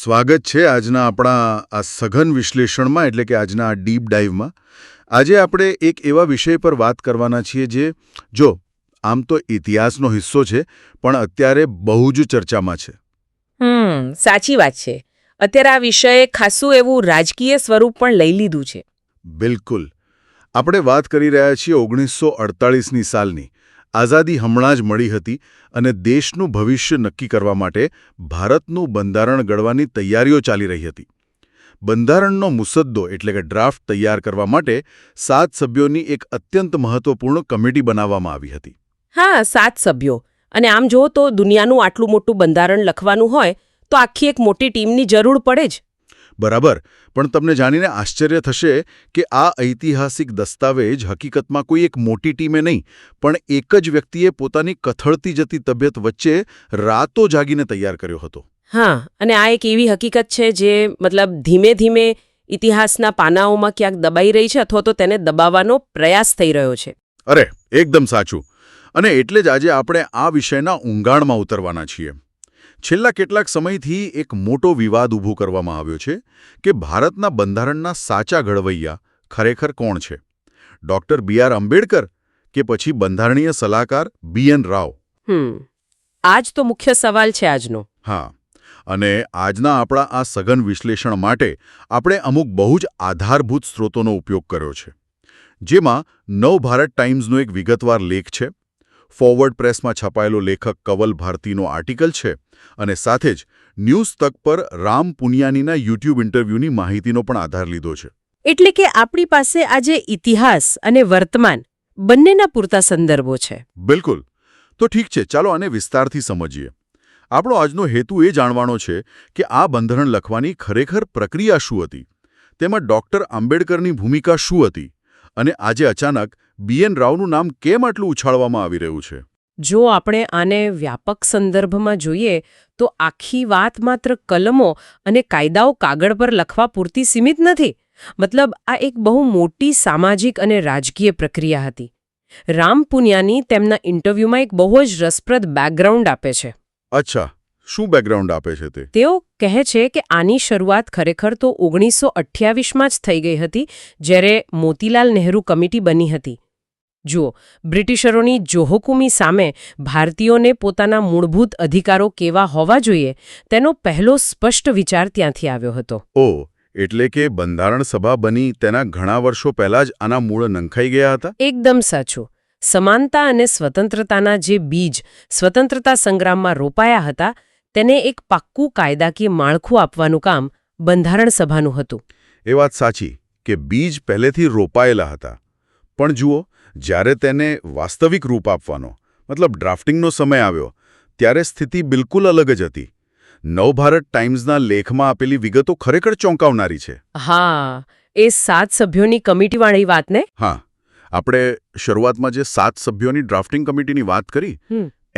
સ્વાગત છે આજના આપણા આ સઘન વિશ્લેષણમાં એટલે કે આજના આ ડીપ ડાઇવમાં. આજે આપણે એક એવા વિષય પર વાત કરવાના છીએ જે જો આમ તો ઇતિહાસનો હિસ્સો છે પણ અત્યારે બહુ જ ચર્ચામાં છે. સાચી વાત છે. અત્યારે આ વિષયે ખાસું એવું રાજકીય સ્વરૂપ પણ લઈ લીધું છે. બિલકુલ. આપણે વાત કરી રહ્યા છીએ 1948ની સાલની. આઝાદી હમણાં જ મળી હતી અને દેશનું ભવિષ્ય નક્કી કરવા માટે ભારતનું બંધારણ ઘડવાની તૈયારીઓ ચાલી રહી હતી. બંધારણનો મુસદ્દો એટલે કે ડ્રાફ્ટ તૈયાર કરવા માટે 7 સભ્યોની એક અત્યંત મહત્વપૂર્ણ કમિટી બનાવવામાં આવી હતી. હા, 7 સભ્યો. અને આમ જુઓ તો દુનિયાનું આટલું મોટું બંધારણ લખવાનું હોય તો આખી એક મોટી ટીમની જરૂર પડે જ. બરાબર. પણ તમને જાણીને આશ્ચર્ય થશે કે આ ઐતિહાસિક દસ્તાવેજ હકીકતમાં કોઈ એક મોટી ટીમે નહીં પણ એક જ વ્યક્તિએ પોતાની કથળતી જતી તબિયત વચ્ચે રાતો જાગીને તૈયાર કર્યો હતો. હા, અને આ એક એવી હકીકત છે જે ધીમે ધીમે ઇતિહાસના પાનાઓમાં ક્યાંક દબાઈ રહી છે અથવા તો તેને દબાવવાનો પ્રયાસ થઈ રહ્યો છે. અરે, એકદમ સાચું. અને એટલે જ આજે આપણે આ વિષયના ઊંડાણમાં ઉતરવાના છીએ. છેલ્લા કેટલાક સમયથી એક મોટો વિવાદ ઊભો કરવામાં આવ્યો છે કે ભારતના બંધારણના સાચા ઘડવૈયા ખરેખર કોણ છે? ડૉક્ટર બી.આર. આંબેડકર કે પછી બંધારણીય સલાહકાર બી.એન. રાવ? આ જ તો મુખ્ય સવાલ છે આજનો. હા, અને આજના આપણા આ સઘન વિશ્લેષણ માટે આપણે અમુક બહુ જ આધારભૂત સ્ત્રોતોનો ઉપયોગ કર્યો છે, જેમાં નવભારત ટાઈમ્સનો એક વિગતવાર લેખ છે, ફોરવર્ડ પ્રેસમાં છપાયેલો લેખક કવલ ભારતીનો આર્ટિકલ છે અને સાથે જ ન્યૂઝ તક પર રામ પુનિયાનીના યુટ્યુબ ઇન્ટરવ્યૂની માહિતીનો પણ આધાર લીધો છે. એટલે કે આપણી પાસે આજે ઇતિહાસ અને વર્તમાન બંનેના પૂરતા સંદર્ભો છે. બિલકુલ. તો ઠીક છે, ચાલો આને વિસ્તારથી સમજીએ. આપણો આજનો હેતુ એ જાણવાનો છે કે આ બંધારણ લખવાની ખરેખર પ્રક્રિયા શું હતી, તેમાં ડૉક્ટર આંબેડકરની ભૂમિકા શું હતી અને આજે અચાનક બી.એન. રાવનું નામ કેમ આટલું ઉછાળવામાં આવી રહ્યું છે. જો આપણે આને વ્યાપક સંદર્ભમાં જોઈએ તો આખી વાત માત્ર કલમો અને કાયદાઓ કાગળ પર લખવા પૂરતી સીમિત નથી. આ એક બહુ મોટી સામાજિક અને રાજકીય પ્રક્રિયા હતી. રામ પુનિયાની તેમના ઇન્ટરવ્યૂમાં એક બહુ જ રસપ્રદ બેકગ્રાઉન્ડ આપે છે. અચ્છા, શું બેકગ્રાઉન્ડ આપે છે તે? તેઓ કહે છે કે આની શરૂઆત ખરેખર તો 1928માં જ થઈ ગઈ હતી, જ્યારે મોતીલાલ નહેરુ કમિટી બની હતી. જુઓ, બ્રિટિશરોની જોહુકુમી સામે ભારતીયોને પોતાના મૂળભૂત અધિકારો કેવા હોવા જોઈએ તેનો પહેલો સ્પષ્ટ વિચાર ત્યાંથી આવ્યો હતો. ઓહ, એટલે કે બંધારણ સભા બની તેના ઘણા વર્ષો પહેલા જ આના મૂળ નંખાઈ ગયા હતા? એકદમ સાચું. સમાનતા અને સ્વતંત્રતાના જે બીજ સ્વતંત્રતા સંગ્રામમાં રોપાયા હતા તેને એક પાક્કું કાયદાકીય માળખું આપવાનું કામ બંધારણ સભાનું હતું. એ વાત સાચી કે બીજ પહેલેથી રોપાયેલા હતા, પણ જુઓ, જ્યારે તેને વાસ્તવિક રૂપ આપવાનો ડ્રાફ્ટિંગનો સમય આવ્યો ત્યારે સ્થિતિ બિલકુલ અલગ જ હતી. નવભારત ટાઈમ્સના લેખમાં આપેલી વિગતો ખરેખર ચોંકાવનારી છે. હા, એ 7 સભ્યોની કમિટીવાળી વાત ને? હા, આપણે શરૂઆતમાં જે 7 સભ્યોની ડ્રાફ્ટિંગ કમિટીની વાત કરી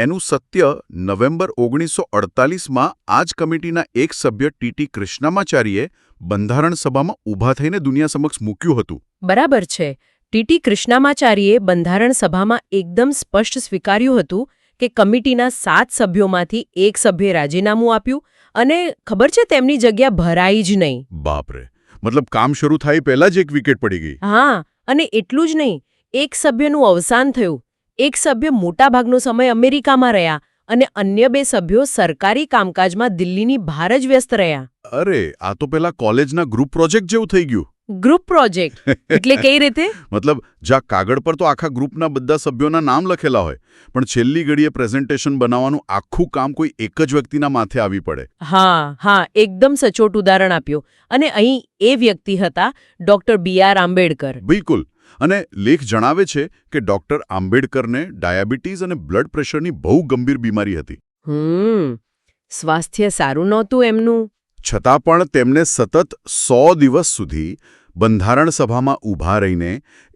એનું સત્ય નવેમ્બર 1948માં આ જ કમિટીના એક સભ્ય ટી.ટી. કૃષ્ણમાચારીએ બંધારણ સભામાં ઊભા થઈને દુનિયા સમક્ષ મૂક્યું હતું. બરાબર છે. ટી.ટી. કૃષ્ણમાચારીએ બંધારણ સભામાં એકદમ સ્પષ્ટ સ્વીકાર્યું હતું કે કમિટીના 7 સભ્યોમાંથી એક સભ્યે રાજીનામું આપ્યું અને ખબર છે તેમની જગ્યા ભરાઈ જ નહીં. બાપરે, કામ શરૂ થાય પહેલા જ એક વિકેટ પડી ગઈ. હા, અને એટલું જ નહીં, એક સભ્યનું અવસાન થયું. એક સભ્ય મોટાભાગનો સમય અમેરિકામાં રહ્યા અને અન્ય 2 સભ્યો સરકારી કામકાજમાં દિલ્હીની બહાર જ વ્યસ્ત રહ્યા. અરે, આ તો પેલા કોલેજના ગ્રુપ પ્રોજેક્ટ જેવું થઈ ગયું. ગ્રુપ પ્રોજેક્ટ એટલે કઈ રીતે? જ્યાં કાગળ પર તો આખા ગ્રુપના બધા સભ્યોના નામ લખેલા હોય પણ છેલ્લી ઘડીએ પ્રેઝન્ટેશન બનાવવાનું આખું કામ કોઈ એક જ વ્યક્તિના માથે આવી પડે. હા, એકદમ સચોટ ઉદાહરણ આપ્યું. અને અહીં એ વ્યક્તિ હતા ડૉક્ટર બી.આર. આંબેડકર. બિલકુલ. અને લેખ જણાવે છે કે ડૉક્ટર આંબેડકરને ડાયાબિટીસ અને બ્લડ પ્રેશરની બહુ ગંભીર બીમારી હતી. સ્વાસ્થ્ય સારું નહોતું એમનું. છતાં પણ તેમને સતત 100 દિવસ સુધી બંધારણ સભામાં ઊભા રહીને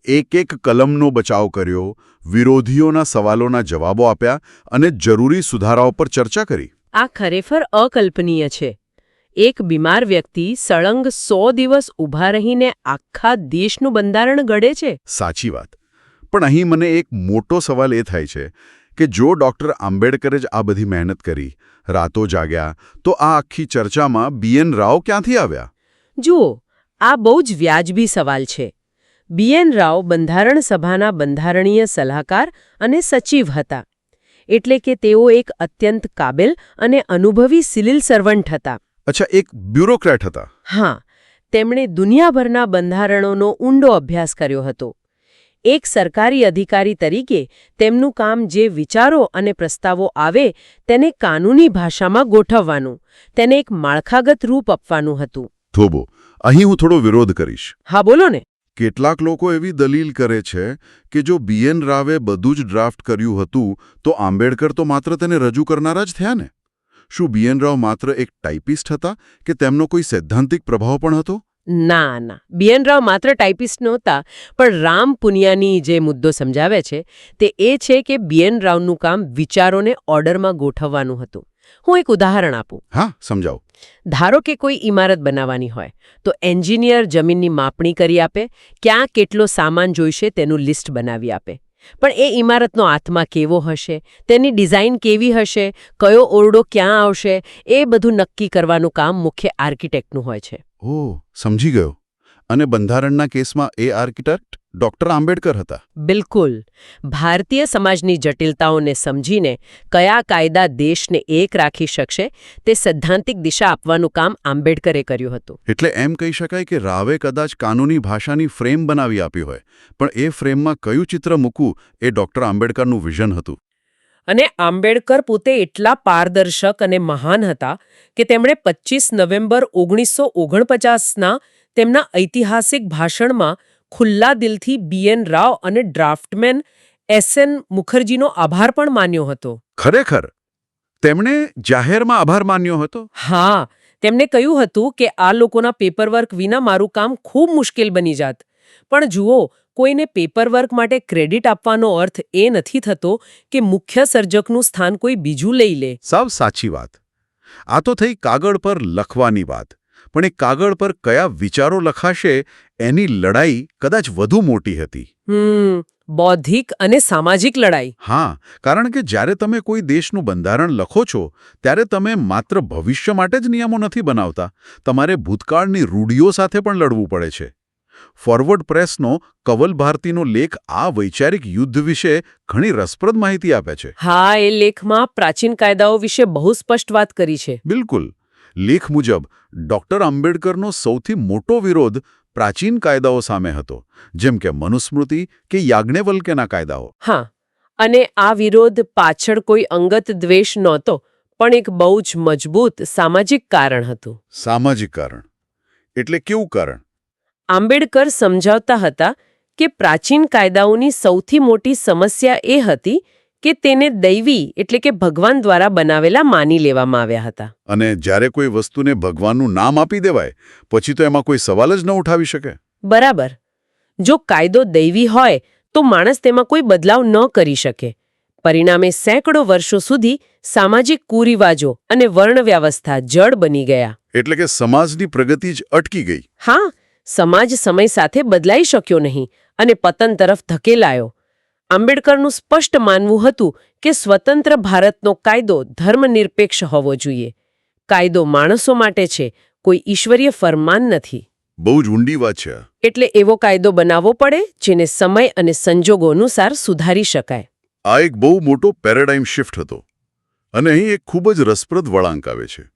એક કલમનો બચાવ કર્યો, વિરોધીઓના સવાલોના જવાબો આપ્યા અને જરૂરી સુધારાઓ પર ચર્ચા કરી. આ ખરેખર અકલ્પનીય છે. એક બીમાર વ્યક્તિ સળંગ 100 દિવસ ઊભા રહીને આખા દેશનું બંધારણ ઘડે છે. સાચી વાત. પણ અહીં મને એક મોટો સવાલ એ થાય છે કે જો ડૉક્ટર આંબેડકરે જ આ બધી મહેનત કરી, રાતો જાગ્યા, તો આ આખી ચર્ચામાં BN રાવ ક્યાંથી આવ્યા? જુઓ, આ બહુ જ વ્યાજબી સવાલ છે. BN રાવ બંધારણ સભાના બંધારણીય સલાહકાર અને સચિવ હતા. એટલે કે તેઓ એક અત્યંત કાબેલ અને અનુભવી સિવિલ સર્વન્ટ હતા. અચ્છા, એક બ્યુરોક્રેટ હતા. હા, તેમણે દુનિયાભરના બંધારણોનો ઊંડો અભ્યાસ કર્યો હતો. એક સરકારી અધિકારી તરીકે તેમનું કામ જે વિચારો અને પ્રસ્તાવો આવે તેને કાનૂની ભાષામાં ગોઠવવાનું, તેને એક માળખાગત રૂપ આપવાનું હતું. થોભો, અહીં હું થોડો વિરોધ કરીશ. હા, બોલો ને. કેટલાક લોકો એવી દલીલ કરે છે કે જો BN રાવે બધું જ ડ્રાફ્ટ કર્યું હતું તો આંબેડકર તો માત્ર તેને રજૂ કરનારા જ થયા ને? શું BN રાવ માત્ર એક ટાઈપિસ્ટ હતા કે તેમનો કોઈ સૈદ્ધાંતિક પ્રભાવ પણ હતો? ના, BN રાવ માત્ર ટાઈપિસ્ટ નહોતા, પણ રામ પુનિયાની જે મુદ્દો સમજાવે છે તે એ છે કે BN રાવનું કામ વિચારોને ઓર્ડરમાં ગોઠવવાનું હતું. હું એક ઉદાહરણ આપું. હા, સમજાવો. ધારો કે કોઈ ઇમારત બનાવવાની હોય તો એન્જિનિયર જમીનની માપણી કરી આપે, ક્યાં કેટલો સામાન જોઈશે તેનું લિસ્ટ બનાવી આપે. પણ એ ઇમારતનો આત્મા કેવો હશે, તેની ડિઝાઇન કેવી હશે, કયો ઓરડો ક્યાં આવશે, એ બધું નક્કી કરવાનું કામ મુખ્ય આર્કિટેક્ટનું હોય છે. ઓહ, સમજી ગયો. અને બંધારણના કેસમાં એ આર્કિટેક્ટ ડૉક્ટર આંબેડકર હતા. બિલકુલ. ભારતીય સમાજની જટિલતાઓને સમજીને કયા કાયદા દેશને એક રાખી શકશે તે સૈદ્ધાંતિક દિશા આપવાનું કામ આંબેડકરે કર્યું હતું. એટલે એમ કહી શકાય કે રાવે કદાચ કાનૂની ભાષાની ફ્રેમ બનાવી આપી હોય, પણ એ ફ્રેમમાં કયું ચિત્ર મૂકવું એ ડૉક્ટર આંબેડકરનું વિઝન હતું. અને આંબેડકર પોતે એટલા પારદર્શક અને મહાન હતા કે તેમણે 25 નવેમ્બર 1949ના તેમના ઐતિહાસિક ભાષણમાં ખુલ્લા દિલથી BN રાવ અને ડ્રાફ્ટમેન SN મુખર્જીનો આભાર પણ માન્યો હતો. ખરેખર? તેમણે જાહેરમાં આભાર માન્યો હતો? હા, તેમણે કહ્યું હતું કે આ લોકોના પેપરવર્ક વિના મારું કામ ખૂબ મુશ્કેલ બની જાત. પણ જુઓ, કોઈને પેપરવર્ક માટે ક્રેડિટ આપવાનો અર્થ એ નથી થતો કે મુખ્ય સર્જકનું સ્થાન કોઈ બીજું લઈ લે. સાવ સાચી વાત. આ તો થઈ કાગળ પર લખવાની વાત. પણ એ કાગળ પર કયા વિચારો લખાશે એની લડાઈ કદાચ વધુ મોટી હતી. બૌદ્ધિક અને સામાજિક લડાઈ. હા, કારણ કે જ્યારે તમે કોઈ દેશનું બંધારણ લખો છો ત્યારે તમે માત્ર ભવિષ્ય માટે જ નિયમો નથી બનાવતા, તમારે ભૂતકાળની રૂઢિઓ સાથે પણ લડવું પડે છે. ફોરવર્ડ પ્રેસનો કવલ ભારતીનો લેખ આ વૈચારિક યુદ્ધ વિશે ઘણી રસપ્રદ માહિતી આપે છે. હા, એ લેખમાં પ્રાચીન કાયદાઓ વિશે બહુ સ્પષ્ટ વાત કરી છે. બિલકુલ. લેખ મુજબ ડૉક્ટર આંબેડકરનો સૌથી મોટો વિરોધ પ્રાચીન કાયદાઓ સામે હતો, જેમ કે મનુસ્મૃતિ કે યાજ્ઞવલ્ક્યના કાયદાઓ. હા, અને આ વિરોધ પાછળ કોઈ અંગત દ્વેષ નહોતો, પણ એક બહુ જ મજબૂત સામાજિક કારણ હતું. સામાજિક કારણ એટલે કેવું કારણ? આંબેડકર સમજાવતા હતા કે પ્રાચીન કાયદાઓની સૌથી મોટી સમસ્યા એ હતી કે તેને દૈવી એટલે કે ભગવાન દ્વારા બનાવેલા માની લેવામાં આવ્યા હતા. અને જ્યારે કોઈ વસ્તુને ભગવાનનું નામ આપી દેવાય પછી તો એમાં કોઈ સવાલ જ ન ઉઠાવી શકે. બરાબર. જો કાયદો દૈવી હોય તો માણસ તેમાં કોઈ બદલાવ ન કરી શકે. પરિણામે સેંકડો વર્ષો સુધી સામાજિક કુરિવાજો અને વર્ણ વ્યવસ્થા જડ બની ગયા. એટલે કે સમાજની પ્રગતિ જ અટકી ગઈ. હા, સમાજ સમય સાથે બદલાઈ શક્યો નહીં અને પતન તરફ ધકેલાયો. આંબેડકરનું સ્પષ્ટ માનવું હતું કે સ્વતંત્ર ભારતનો કાયદો ધર્મનિરપેક્ષ હોવો જોઈએ. કાયદો માણસો માટે છે, કોઈ ઈશ્વરીય ફરમાન નથી. બહુ જ ઊંડી વાત છે. એટલે એવો કાયદો બનાવવો પડે જેને સમય અને સંજોગો અનુસાર સુધારી શકાય. આ એક બહુ મોટો પેરેડાઇમ શિફ્ટ હતો. અને અહીં એક ખૂબ જ રસપ્રદ વળાંક આવે છે.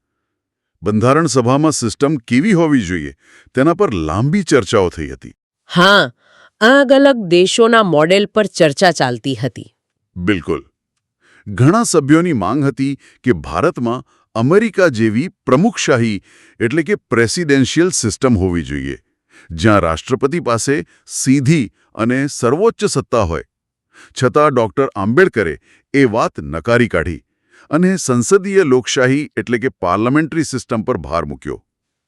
બંધારણ સભામાં સિસ્ટમ કેવી હોવી જોઈએ તેના પર લાંબી ચર્ચાઓ થઈ હતી. હા, અલગ-અલગ દેશોના મોડેલ પર ચર્ચા ચાલતી હતી. બિલકુલ. ઘણા સભ્યોની માંગ હતી કે ભારતમાં અમેરિકા જેવી પ્રમુખશાહી એટલે કે પ્રેસિડેન્શિયલ સિસ્ટમ હોવી જોઈએ, જ્યાં રાષ્ટ્રપતિ પાસે સીધી અને સર્વોચ્ચ સત્તા હોય. છતાં ડૉક્ટર આંબેડકરે એ વાત નકારી કાઢી અને સંસદીય લોકશાહી એટલે કે પાર્લામેન્ટરી સિસ્ટમ પર ભાર મૂક્યો.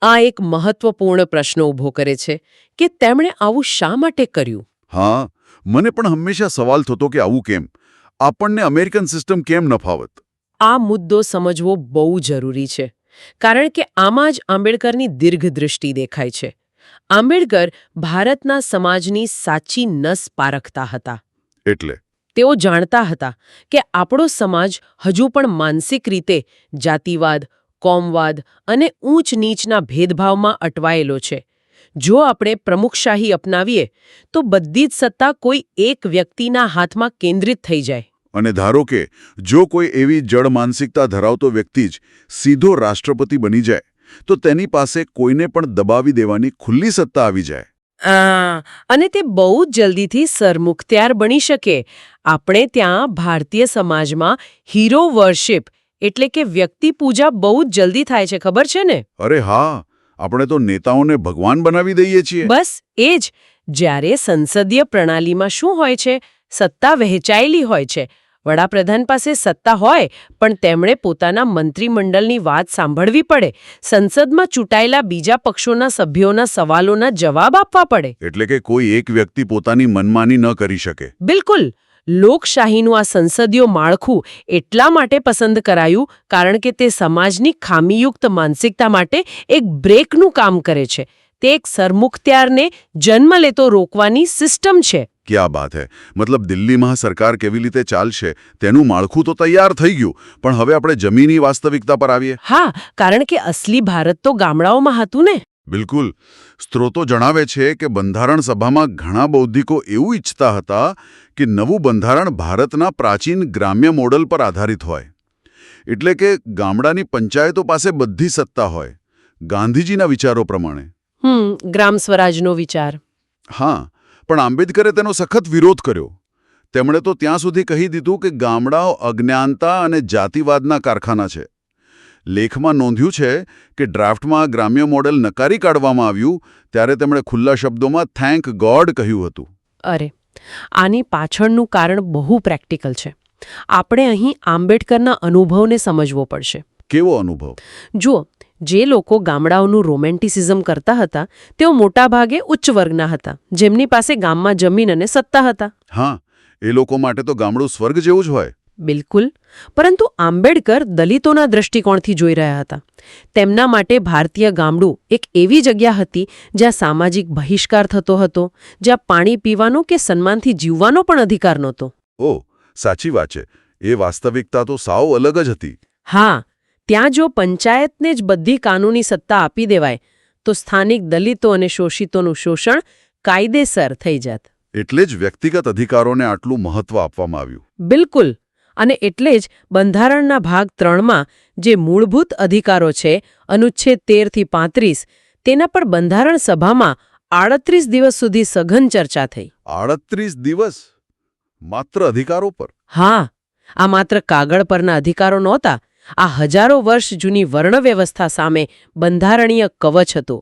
આ એક મહત્વપૂર્ણ પ્રશ્ન ઊભો કરે છે કે તેમણે આવું શા માટે કર્યું? હા, મને પણ હંમેશા સવાલ થતો કે આવું કેમ? આપણને અમેરિકન સિસ્ટમ કેમ ન ફાવત? આ મુદ્દો સમજવો બહુ જરૂરી છે, કારણ કે આમાં જ આંબેડકરની દીર્ઘદૃષ્ટિ દેખાય છે. આંબેડકર ભારતના સમાજની સાચી નસ પારખતા હતા. એટલે તેઓ જાણતા હતા કે આપણો સમાજ હજુ પણ માનસિક રીતે જાતિવાદ, કોમવાદ અને ઊંચ નીચના ભેદભાવમાં અટવાયેલો છે. જો આપણે પ્રમુખશાહી અપનાવીએ તો બધી જ સત્તા કોઈ એક વ્યક્તિના હાથમાં કેન્દ્રિત થઈ જાય. અને ધારો કે જો કોઈ એવી જડ માનસિકતા ધરાવતો વ્યક્તિ જ સીધો રાષ્ટ્રપતિ બની જાય તો તેની પાસે કોઈને પણ દબાવી દેવાની ખુલ્લી સત્તા આવી જાય. અને તે બહુ જ જલ્દીથી સરમુખત્યાર બની શકે. આપણે ત્યાં ભારતીય સમાજમાં હીરો વર્શિપ એટલે કે વ્યક્તિ પૂજા બહુ જ જલ્દી થાય છે, ખબર છે ને? અરે હા, આપણે તો નેતાઓને ભગવાન બનાવી દઈએ છીએ. બસ એ જ. જ્યારે સંસદીય પ્રણાલીમાં શું હોય છે? સત્તા વહેંચાયેલી હોય છે. વડાપ્રધાન પાસે સત્તા હોય પણ તેમણે પોતાના મંત્રીમંડળની વાત સાંભળવી પડે. સંસદમાં ચૂંટાયેલા બીજા પક્ષોના સભ્યોના સવાલોના જવાબ આપવા પડે. એટલે કે કોઈ એક વ્યક્તિ પોતાની મનમાની ન કરી શકે. બિલકુલ. લોકશાહીનું આ સંસદીય માળખું એટલા માટે પસંદ કરાયું કારણ કે તે સમાજની ખામીયુક્ત માનસિકતા માટે એક બ્રેકનું કામ કરે છે. તે એક સરમુખત્યારને જન્મ લેતો રોકવાની સિસ્ટમ છે. ક્યાં બાત હે. મતલબ દિલ્હીમાં સરકાર કેવી રીતે ચાલશે તેનું માળખું તો તૈયાર થઈ ગયું, પણ હવે આપણે જમીની વાસ્તવિકતા પર આવીએ. હા, કારણ કે અસલી ભારત તો ગામડાઓમાં હતું ને. બિલકુલ. સ્ત્રોતો જણાવે છે કે બંધારણ સભામાં ઘણા બૌદ્ધિકો એવું ઈચ્છતા હતા કે નવું બંધારણ ભારતના પ્રાચીન ગ્રામ્ય મોડલ પર આધારિત હોય. એટલે કે ગામડાની પંચાયતો પાસે બધી સત્તા હોય, ગાંધીજીના વિચારો પ્રમાણે. ગ્રામ સ્વરાજનો વિચાર. હા, પણ આંબેડકરે તેનો સખત વિરોધ કર્યો. તેમણે તો ત્યાં સુધી કહી દીધું કે ગામડાઓ અજ્ઞાનતા અને જાતિવાદના કારખાના છે. લેખમાં નોંધ્યું છે કે ડ્રાફ્ટમાં ગ્રામ્ય મોડેલ નકારી કાઢવામાં આવ્યું ત્યારે તેમણે ખુલ્લા શબ્દોમાં થેન્ક ગોડ કહ્યું હતું. અરે, આની પાછળનું કારણ બહુ પ્રેક્ટિકલ છે. આપણે અહીં આંબેડકરના અનુભવને સમજવો પડશે. કેવો અનુભવ? જુઓ, જે લોકો ગામડાઓનું રોમેન્ટિસિઝમ કરતા હતા તેઓ મોટાભાગે ઉચ્ચ વર્ગના હતા, જેમની પાસે ગામમાં જમીન અને સત્તા હતા. હા, એ લોકો માટે તો ગામડું સ્વર્ગ જેવું જ હોય. બિલકુલ. પરંતુ આંબેડકર દલિતોના દૃષ્ટિકોણથી જોઈ રહ્યા હતા. તેમના માટે ભારતીય ગામડું એક એવી જગ્યા હતી જ્યાં સામાજિક બહિષ્કાર થતો હતો, જ્યાં પાણી પીવાનો કે સન્માનથી જીવવાનો પણ અધિકાર નહોતો. ઓહ, સાચી વાત છે. એ વાસ્તવિકતા તો સાવ અલગ જ હતી. હા, ત્યાં જો પંચાયતને જ બધી કાનૂની સત્તા આપી દેવાય તો સ્થાનિક દલિતો અને શોષિતોનું શોષણ કાયદેસર થઈ જાત. એટલે જ વ્યક્તિગત અધિકારોને આટલું મહત્વ આપવામાં આવ્યું. બિલકુલ. અને એટલે જ બંધારણના ભાગ 3માં જે મૂળભૂત અધિકારો છે, અનુચ્છેદ 13 થી 35, તેના પર બંધારણ સભામાં 38 દિવસ સુધી સઘન ચર્ચા થઈ. 38 દિવસ? માત્ર અધિકારો પર? હા, આ માત્ર કાગળ પરના અધિકારો નહોતા. આ હજારો વર્ષ જૂની વર્ણ વ્યવસ્થા સામે બંધારણીય કવચ હતો.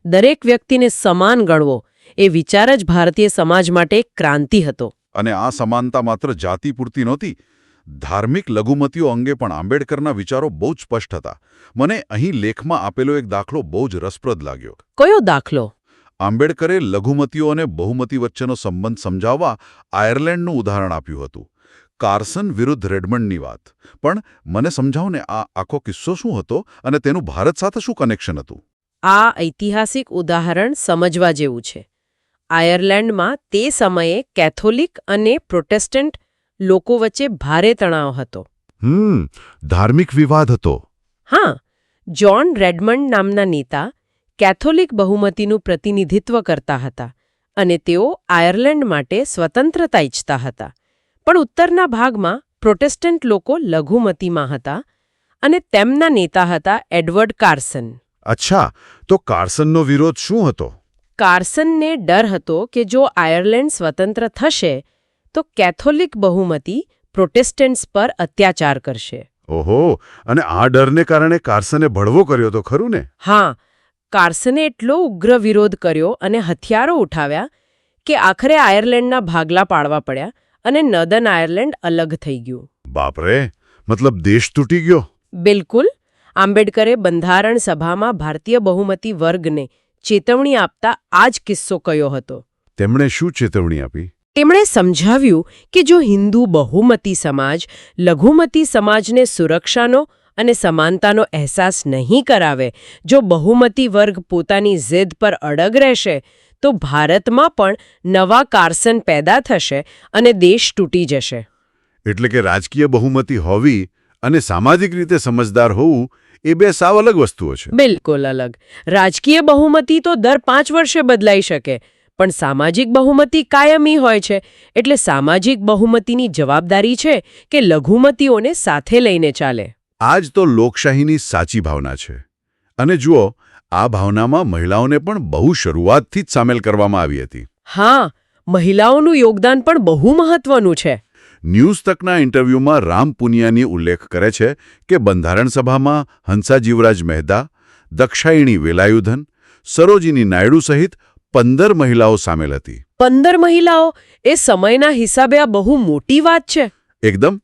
દરેક વ્યક્તિને સમાન ગણવો એ વિચાર જ ભારતીય સમાજ માટે એક ક્રાંતિ હતો. અને આ સમાનતા માત્ર જાતિ પૂરતી નહોતી. ધાર્મિક લઘુમતીઓ અંગે પણ આંબેડકરના વિચારો બહુ જ સ્પષ્ટ હતા. મને અહીં લેખમાં આપેલો એક દાખલો બહુ જ રસપ્રદ લાગ્યો. કયો દાખલો? આંબેડકરે લઘુમતીઓ અને બહુમતી વચ્ચેનો સંબંધ સમજાવવા આયર્લેન્ડનું ઉદાહરણ આપ્યું હતું. કાર્સન વિરુદ્ધ રેડમંડની વાત. પણ મને સમજાવો ને, આ આખો કિસ્સો શું હતો અને તેનું ભારત સાથે શું કનેક્શન હતું? આ ઐતિહાસિક ઉદાહરણ સમજવા જેવું છે. આયર્લેન્ડમાં તે સમયે કેથોલિક અને પ્રોટેસ્ટન્ટ લોકો વચ્ચે ભારે તણાવ હતો. ધાર્મિક વિવાદ હતો. હા, જ્હોન રેડમંડ નામના નેતા કેથોલિક બહુમતીનું પ્રતિનિધિત્વ કરતા હતા અને તેઓ આયર્લેન્ડ માટે સ્વતંત્રતા ઈચ્છતા હતા. પણ ઉત્તરના ભાગમાં પ્રોટેસ્ટન્ટ લોકો લઘુમતીમાં હતા અને તેમના નેતા હતા એડવર્ડ કાર્સન. અચ્છા, તો કાર્સનનો વિરોધ શું હતો? કાર્સનને ડર હતો કે જો આયર્લેન્ડ સ્વતંત્ર થશે તો કેથોલિક બહુમતી પ્રોટેસ્ટન્ટ્સ પર અત્યાચાર કરશે. ઓહો, અને આ ડરને કારણે કાર્સને બળવો કર્યો તો ખરું ને? હા, કાર્સને એટલો ઉગ્ર વિરોધ કર્યો અને હથિયારો ઉઠાવ્યા કે આખરે આયર્લેન્ડના ભાગલા પાડવા પડ્યા અને નર્ધન આયર્લેન્ડ અલગ થઈ ગયું. બાપરે, મતલબ દેશ તૂટી ગયો? બિલકુલ. આંબેડકરે બંધારણ સભામાં ભારતીય બહુમતી વર્ગને ચેતવણી આપતા આ જ કિસ્સો કયો હતો. તેમણે શું ચેતવણી આપી? તેમણે સમજાવ્યું કે જો હિન્દુ બહુમતી સમાજ લઘુમતી સમાજને સુરક્ષાનો અને સમાનતાનો અહેસાસ નહીં કરાવે, જો બહુમતી વર્ગ પોતાની જીદ પર અડગ રહેશે, તો ભારતમાં પણ નવા કાર્સન પેદા થશે અને દેશ તૂટી જશે. એટલે કે રાજકીય બહુમતી હોવી અને સામાજિક રીતે સમજદાર હોવું એ બે સાવ અલગ વસ્તુઓ છે. બિલકુલ અલગ. રાજકીય બહુમતી તો દર 5 વર્ષે બદલાઈ શકે, પણ સામાજિક બહુમતી કાયમી હોય છે. એટલે સામાજિક બહુમતીની જવાબદારી છે કે લઘુમતીઓને સાથે લઈને ચાલે. આ જ તો લોકશાહીની સાચી ભાવના છે. અને જુઓ, આ ભાવનામાં મહિલાઓને પણ બહુ શરૂઆતથી જ સામેલ કરવામાં આવી હતી. હા, મહિલાઓનું યોગદાન પણ બહુ મહત્વનું છે. ન્યૂઝ તકના ઇન્ટરવ્યૂમાં રામ પુનિયાની ઉલ્લેખ કરે છે કે બંધારણ સભામાં હંસા જીવરાજ મહેતા, દક્ષાયણી વેલાયુધન, સરોજિની નાયડુ સહિત 15 મહિલાઓ સામેલ હતી. 15 મહિલાઓ! એ સમયના હિસાબે આ બહુ મોટી વાત છે. એકદમ.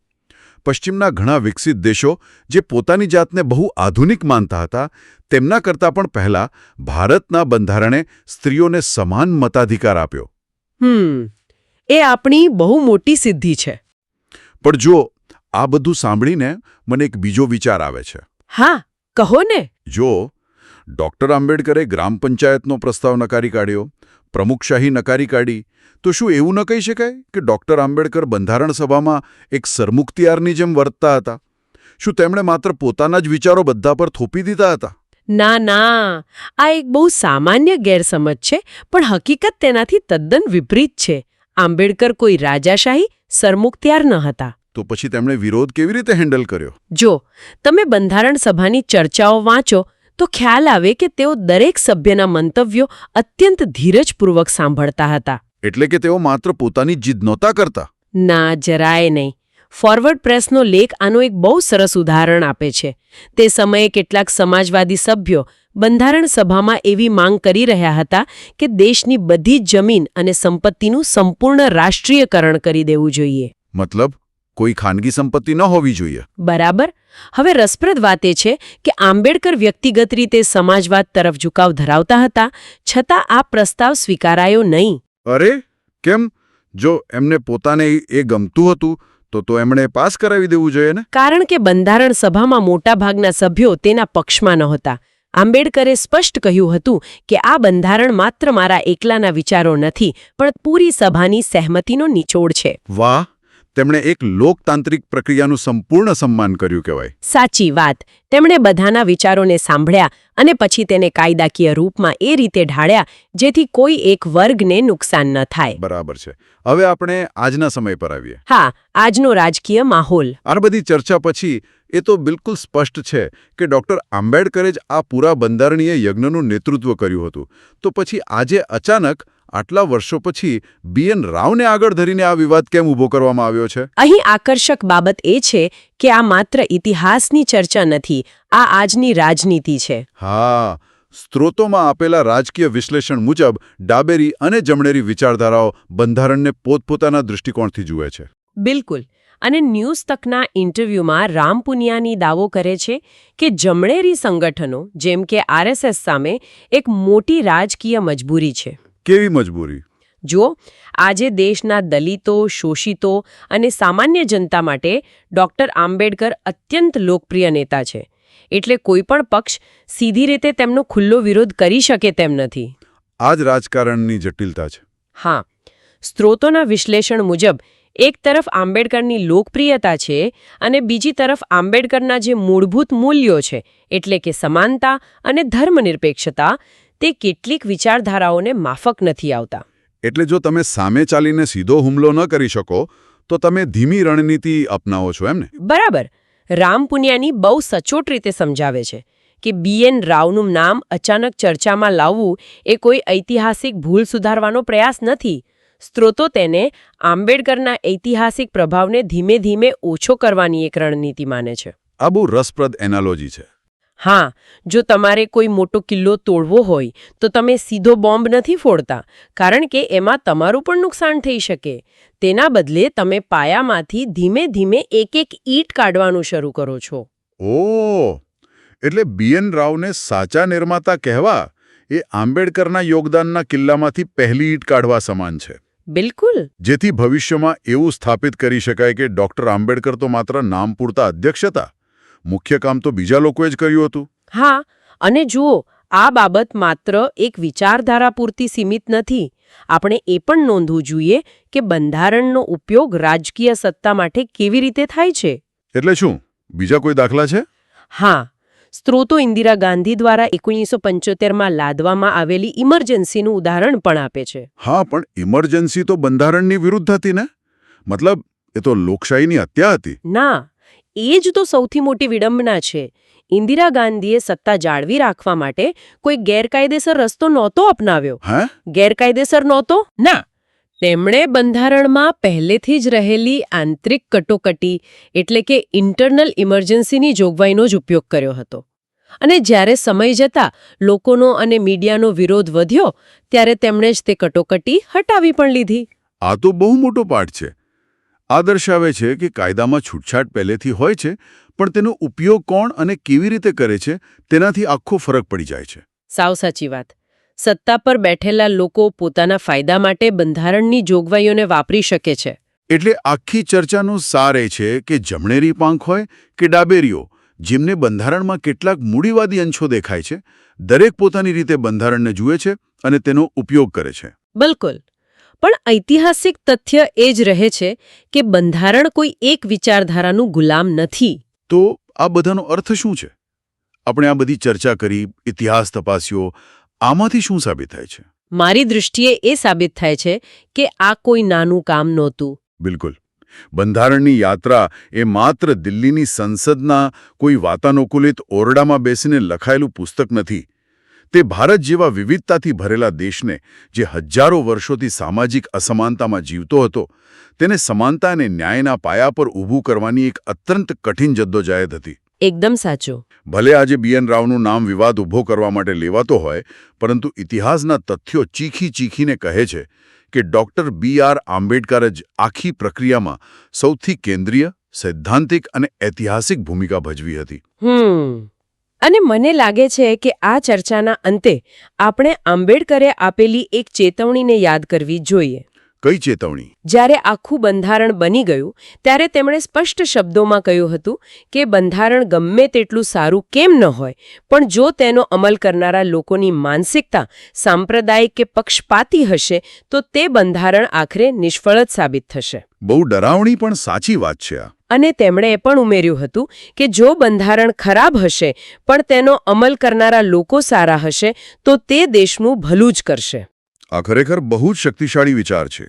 પશ્ચિમના ઘણા વિકસિત દેશો જે પોતાની જાતને બહુ આધુનિક માનતા હતા, તેમના કરતાં પણ પહેલા ભારતના બંધારણે સ્ત્રીઓને સમાન મતાધિકાર આપ્યો. એ આપણી બહુ મોટી સિદ્ધિ છે. પણ જો આ બધું સાંભળીને મને એક બીજો વિચાર આવે છે. હા, કહો ને. જો ડૉક્ટર આંબેડકરે ગ્રામ પંચાયતનો પ્રસ્તાવ નકારી કાઢ્યો, પ્રમુખશાહી નકારી કાઢી, તો શું એવું ન કહી શકાય કે ડૉક્ટર આંબેડકર બંધારણ સભામાં એક સરમુખત્યારની જેમ વર્તતા હતા? શું તેમણે માત્ર પોતાના જ વિચારો બધા પર થોપી દીધા હતા? ના, આ એક બહુ સામાન્ય ગેરસમજ છે, પણ હકીકત તેનાથી તદ્દન વિપરીત છે. આંબેડકર કોઈ રાજાશાહી સરમુખત્યાર ન હતા. તો પછી તેમણે વિરોધ કેવી રીતે હેન્ડલ કર્યો? જો તમે બંધારણ સભાની ચર્ચાઓ વાંચો તો ખ્યાલ આવે કે તેઓ દરેક સભ્યના મંતવ્યો અત્યંત ધીરજપૂર્વક સાંભળતા હતા. એટલે કે તેઓ માત્ર પોતાની જીદ નહોતા કરતા? ના, જરાય નહીં. ફોરવર્ડ પ્રેસનો લેખ આનું એક બહુ સરસ ઉદાહરણ આપે છે. તે સમયે કેટલાક સમાજવાદી સભ્યો બંધારણ સભામાં એવી માંગ કરી રહ્યા હતા કે દેશની બધી જ જમીન અને સંપત્તિનું સંપૂર્ણ રાષ્ટ્રીયકરણ કરી દેવું જોઈએ. મતલબ કોઈ ખાનગી સંપત્તિ ન હોવી જોઈએ? બરાબર. હવે રસપ્રદ વાત એ છે કે આંબેડકર વ્યક્તિગત રીતે સમાજવાદ તરફ ઝુકાવ ધરાવતા હતા, છતાં આ પ્રસ્તાવ સ્વીકારાયો નહીં. અરે કેમ? જો એમને પોતાને એ ગમતું હતું તો એમણે પાસ કરાવી દેવું જોઈએ ને? કારણ કે બંધારણ સભામાં મોટાભાગના સભ્યો તેના પક્ષમાં નહોતા. આંબેડકરે સ્પષ્ટ કહ્યું હતું કે આ બંધારણ માત્ર મારા એકલાના વિચારો નથી, પણ પૂરી સભાની સહેમતીનો નિચોડ છે. વાહ! તેમણે એક લોકતાંત્રિક પ્રક્રિયાનું સંપૂર્ણ સન્માન કર્યું કહેવાય. સાચી વાત. તેમણે બધાના વિચારોને સાંભળ્યા અને પછી તેને કાયદાકીય રૂપમાં એ રીતે ઢાળ્યા જેથી કોઈ એક વર્ગને નુકસાન ન થાય. બરાબર છે. હવે આપણે આજના સમય પર આવીએ. હા, આજનો રાજકીય માહોલ. આ બધી ચર્ચા પછી એ તો બિલકુલ સ્પષ્ટ છે કે ડૉક્ટર આંબેડકરે જ આ પૂરા બંધારણીય યજ્ઞનું નેતૃત્વ કર્યું હતું. તો પછી આજે અચાનક આટલા વર્ષો પછી BN રાવને આગળ ધરીને આ વિવાદ કેમ ઊભો કરવામાં આવ્યો છે? અહીં આકર્ષક બાબત એ છે કે આ માત્ર ઇતિહાસની ચર્ચા નથી, આ આજની રાજનીતિ છે. હા, સ્ત્રોતોમાં આપેલા રાજકીય વિશ્લેષણ મુજબ ડાબેરી અને જમણેરી વિચારધારાઓ બંધારણને પોતપોતાના દૃષ્ટિકોણથી જુએ છે. બિલકુલ. અને ન્યૂઝ તકના ઇન્ટરવ્યૂમાં રામ પુનિયાની દાવો કરે છે કે જમણેરી સંગઠનો જેમ કે RSS સામે એક મોટી રાજકીય મજબૂરી છે. કેવી મજબૂરી? જુઓ, આજે દેશના દલિતો, શોષિતો અને સામાન્ય જનતા માટે ડૉક્ટર આંબેડકર અત્યંત લોકપ્રિય નેતા છે. એટલે કોઈ પણ પક્ષ સીધી રીતે તેમનો ખુલ્લો વિરોધ કરી શકે તેમ નથી. આ જ રાજકારણની જટિલતા છે. હા, સ્ત્રોતોના વિશ્લેષણ મુજબ એક તરફ આંબેડકરની લોકપ્રિયતા છે અને બીજી તરફ આંબેડકરના જે મૂળભૂત મૂલ્યો છે એટલે કે સમાનતા અને ધર્મનિરપેક્ષતા તે કેટલીક વિચારધારાઓને માફક નથી આવતા. એટલે જો તમે સામે ચાલીને સીધો હુમલો ન કરી શકો તો તમે ધીમી રણનીતિ અપનાવો છો એમને? બરાબર. રામ પુનિયાની બહુ સચોટ રીતે સમજાવે છે કે BN રાવનું નામ અચાનક ચર્ચામાં લાવવું એ કોઈ ઐતિહાસિક ભૂલ સુધારવાનો પ્રયાસ નથી. સ્ત્રોતો તેને આંબેડકરના ઐતિહાસિક પ્રભાવને ધીમે ધીમે ઓછો કરવાની એક રણનીતિ માને છે. આ બહુ રસપ્રદ એનાલોજી છે. હા, જો તમારે કોઈ મોટો કિલ્લો તોડવો હોય તો તમે સીધો બોમ્બ નથી ફોડતા, કારણ કે એમાં તમારું પણ નુકસાન થઈ શકે. તેના બદલે તમે પાયામાંથી ધીમે ધીમે એક એક ઈંટ કાઢવાનું શરૂ કરો છો. ઓહ! એટલે BN રાવને સાચા નિર્માતા કહેવા એ આંબેડકરના યોગદાનના કિલ્લામાંથી પહેલી ઈંટ કાઢવા સમાન છે. બિલકુલ. જેથી ભવિષ્યમાં એવું સ્થાપિત કરી શકાય કે ડૉક્ટર આંબેડકર તો માત્ર નામ પૂરતા અધ્યક્ષ હતા, મુખ્ય કામ તો બીજા લોકોએ જ કર્યું હતું. હા, અને જુઓ, આ બાબત માત્ર એક વિચારધારા પૂરતી સીમિત નથી. આપણે એ પણ નોંધવું જોઈએ કે બંધારણનો ઉપયોગ રાજકીય સત્તા માટે કેવી રીતે થાય છે. એટલે શું, બીજા કોઈ દાખલા છે? હા, સ્ત્રોતો ઇન્દિરા ગાંધી દ્વારા 1975માં લાદવામાં આવેલી ઇમરજન્સીનું ઉદાહરણ પણ આપે છે. હા, પણ ઇમરજન્સી તો બંધારણની વિરુદ્ધ હતી ને? મતલબ એ તો લોકશાહીની હત્યા હતી. ના, એ જ તો સૌથી મોટી વિડંબના છે. ઇન્દિરા ગાંધીએ સત્તા જાળવી રાખવા માટે કોઈ ગેરકાયદેસર રસ્તો નહોતો અપનાવ્યો. હે? ગેરકાયદેસર નહોતો? ના. તેમણે બંધારણમાં પહેલેથી જ રહેલી આંતરિક કટોકટી એટલે કે ઇન્ટરનલ ઇમરજન્સીની જોગવાઈનો જ ઉપયોગ કર્યો હતો. અને જ્યારે સમય જતાં લોકોનો અને મીડિયાનો વિરોધ વધ્યો ત્યારે તેમણે જ તે કટોકટી હટાવી પણ લીધી. આ તો બહુ મોટો પાઠ છે. આ દર્શાવે છે કે કાયદામાં છૂટછાટ પહેલેથી હોય છે, પણ તેનો ઉપયોગ કોણ અને કેવી રીતે કરે છે તેનાથી આખો ફરક પડી જાય છે. સાવ સાચી વાત. સત્તા પર બેઠેલા લોકો પોતાના ફાયદા માટે બંધારણની જોગવાઈઓને વાપરી શકે છે. એટલે આખી ચર્ચાનો સાર એ છે કે જમણેરી પાંખ હોય કે ડાબેરીઓ, જેમને બંધારણમાં કેટલાક મૂડીવાદી અંશો દેખાય છે, દરેક પોતાની રીતે બંધારણને જુએ છે અને તેનો ઉપયોગ કરે છે. બિલકુલ. પણ ઐતિહાસિક તથ્ય એ જ રહે છે કે બંધારણ કોઈ એક વિચારધારાનું ગુલામ નથી. તો આ બધાનો અર્થ શું છે? આપણે આ બધી ચર્ચા કરી, ઇતિહાસ તપાસ્યો, આમાંથી શું સાબિત થાય છે? મારી દૃષ્ટિએ એ સાબિત થાય છે કે આ કોઈ નાનું કામ નહોતું. બિલકુલ. બંધારણની યાત્રા એ માત્ર દિલ્હીની સંસદના કોઈ વાતાનુકૂલિત ઓરડામાં બેસીને લખાયેલું પુસ્તક નથી. તે ભારત જેવા વિવિધતાથી ભરેલા દેશને, જે હજારો વર્ષોથી સામાજિક અસમાનતામાં જીવતો હતો, તેને સમાનતા અને ન્યાયના પાયા પર ઊભું કરવાની એક અત્યંત કઠિન જદ્દોજહેદ હતી. એકદમ સાચું. ભલે આજે BN રાવનું નામ વિવાદ ઊભો કરવા માટે લેવાતો હોય, પરંતુ ઇતિહાસના તથ્યો ચીખીને કહે છે કે ડૉક્ટર BR આંબેડકર જ આખી પ્રક્રિયામાં સૌથી કેન્દ્રીય, સૈદ્ધાંતિક અને ઐતિહાસિક ભૂમિકા ભજવી હતી. અને મને લાગે છે કે આ ચર્ચાના અંતે આપણે આંબેડકરે આપેલી એક ચેતવણીને યાદ કરવી જોઈએ. કઈ ચેતવણી? જ્યારે આખું બંધારણ બની ગયું ત્યારે તેમણે સ્પષ્ટ શબ્દોમાં કહ્યું હતું કે બંધારણ ગમે તેટલું સારું કેમ ન હોય, પણ જો તેનો અમલ કરનારા લોકોની માનસિકતા સાંપ્રદાયિક કે પક્ષપાતી હશે તો તે બંધારણ આખરે નિષ્ફળ જ સાબિત થશે. બહુ ડરાવણી પણ સાચી વાત છે આ. અને તેમણે એ પણ ઉમેર્યું હતું કે જો બંધારણ ખરાબ હશે પણ તેનો અમલ કરનારા લોકો સારા હશે તો તે દેશનું ભલું જ કરશે. આ ખરેખર બહુ જ શક્તિશાળી વિચાર છે.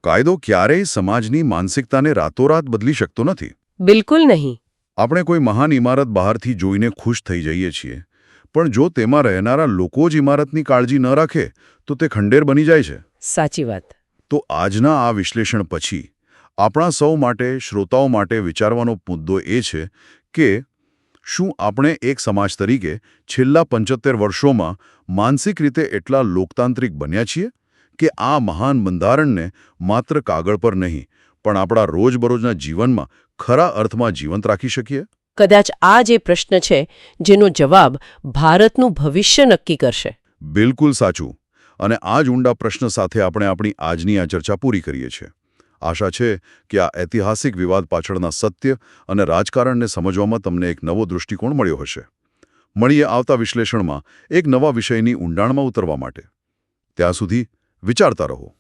કાયદો ક્યારેય સમાજની માનસિકતાને રાતોરાત બદલી શકતો નથી. બિલકુલ નહીં. આપણે કોઈ મહાન ઇમારત બહારથી જોઈને ખુશ થઈ જઈએ છીએ, પણ જો તેમાં રહેનારા લોકો જ ઇમારતની કાળજી ન રાખે તો તે ખંડેર બની જાય છે. સાચી વાત. તો આજના આ વિશ્લેષણ પછી આપણા સૌ માટે, શ્રોતાઓ માટે વિચારવાનો મુદ્દો એ છે કે શું આપણે એક સમાજ તરીકે છેલ્લા 75 વર્ષોમાં માનસિક રીતે એટલા લોકતાંત્રિક બન્યા છીએ કે આ મહાન બંધારણને માત્ર કાગળ પર નહીં પણ આપણા રોજબરોજના જીવનમાં ખરા અર્થમાં જીવંત રાખી શકીએ? કદાચ આ જે પ્રશ્ન છે જેનો જવાબ ભારતનું ભવિષ્ય નક્કી કરશે. બિલકુલ સાચું. અને આ જ ઊંડા પ્રશ્ન સાથે આપણે આપણી આજની આ ચર્ચા પૂરી કરીએ છીએ. આશા છે કે આ ઐતિહાસિક વિવાદ પાછળના સત્ય અને રાજકારણને સમજવામાં તમને એક નવો દૃષ્ટિકોણ મળ્યો હશે. મળીએ આવતા વિશ્લેષણમાં એક નવા વિષયની ઊંડાણમાં ઉતરવા માટે. ત્યાં સુધી વિચારતા રહો.